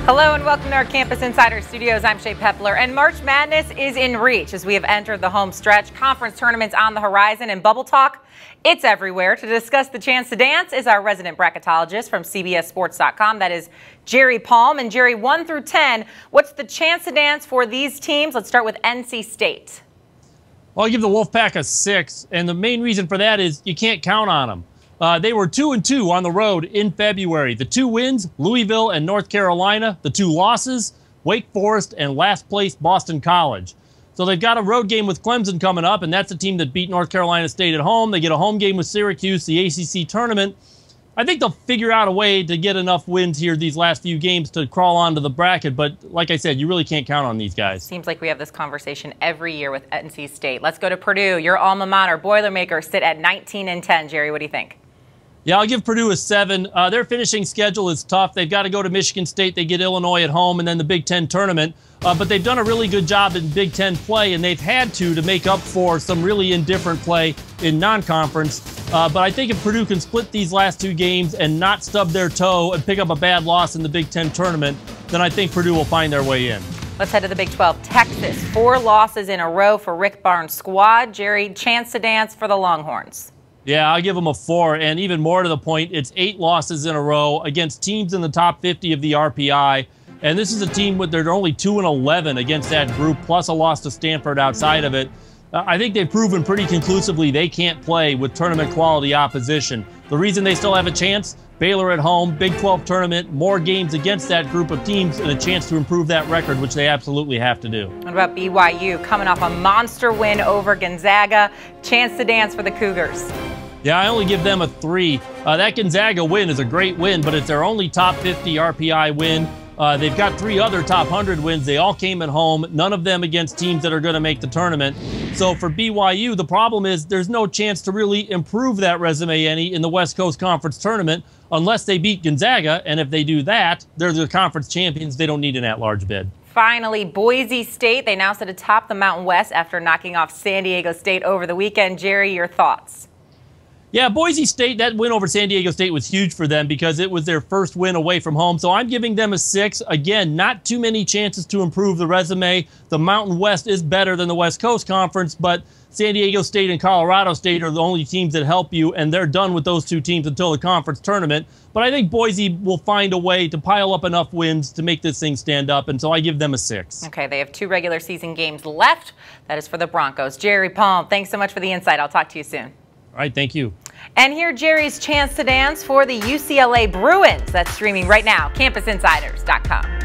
Hello and welcome to our Campus Insider Studios. I'm Shea Pepler, and March Madness is in reach as we have entered the home stretch. Conference tournaments on the horizon, and Bubble Talk, it's everywhere. To discuss the chance to dance is our resident bracketologist from CBSSports.com. That is Jerry Palm. And Jerry, 1 through 10, what's the chance to dance for these teams? Let's start with NC State. Well, I'll give the Wolfpack a 6, and the main reason for that is you can't count on them. They were 2-2 on the road in February. The 2 wins, Louisville and North Carolina. The 2 losses, Wake Forest and last place Boston College. So they've got a road game with Clemson coming up, and that's a team that beat North Carolina State at home. They get a home game with Syracuse, the ACC tournament. I think they'll figure out a way to get enough wins here these last few games to crawl onto the bracket. But like I said, you really can't count on these guys. Seems like we have this conversation every year with NC State. Let's go to Purdue. Your alma mater, Boilermakers, sit at 19-10. Jerry, what do you think? Yeah, I'll give Purdue a 7. Their finishing schedule is tough. They've got to go to Michigan State. They get Illinois at home and then the Big Ten tournament. But they've done a really good job in Big Ten play, and they've had to make up for some really indifferent play in non-conference. But I think if Purdue can split these last 2 games and not stub their toe and pick up a bad loss in the Big Ten tournament, then I think Purdue will find their way in. Let's head to the Big 12. Texas, 4 losses in a row for Rick Barnes' squad. Jerry, chance to dance for the Longhorns. Yeah, I'll give them a 4, and even more to the point, it's 8 losses in a row against teams in the top 50 of the RPI. And this is a team with they're only 2-11 against that group, plus a loss to Stanford outside of it. I think they've proven pretty conclusively they can't play with tournament quality opposition. The reason they still have a chance, Baylor at home, Big 12 tournament, more games against that group of teams, and a chance to improve that record, which they absolutely have to do. What about BYU coming off a monster win over Gonzaga? Chance to dance for the Cougars. Yeah, I only give them a 3. That Gonzaga win is a great win, but it's their only top 50 RPI win. They've got 3 other top 100 wins. They all came at home, none of them against teams that are going to make the tournament. So for BYU, the problem is there's no chance to really improve that resume any in the West Coast Conference tournament unless they beat Gonzaga. And if they do that, they're the conference champions. They don't need an at-large bid. Finally, Boise State. They now sit atop the Mountain West after knocking off San Diego State over the weekend. Jerry, your thoughts? Yeah, Boise State, that win over San Diego State was huge for them because it was their first win away from home. So I'm giving them a 6. Again, not too many chances to improve the resume. The Mountain West is better than the West Coast Conference, but San Diego State and Colorado State are the only teams that help you, and they're done with those 2 teams until the conference tournament. But I think Boise will find a way to pile up enough wins to make this thing stand up, and so I give them a 6. Okay, they have 2 regular season games left. That is for the Broncos. Jerry Palm, thanks so much for the insight. I'll talk to you soon. All right, thank you. And here, Jerry's chance to dance for the UCLA Bruins. That's streaming right now, CampusInsiders.com.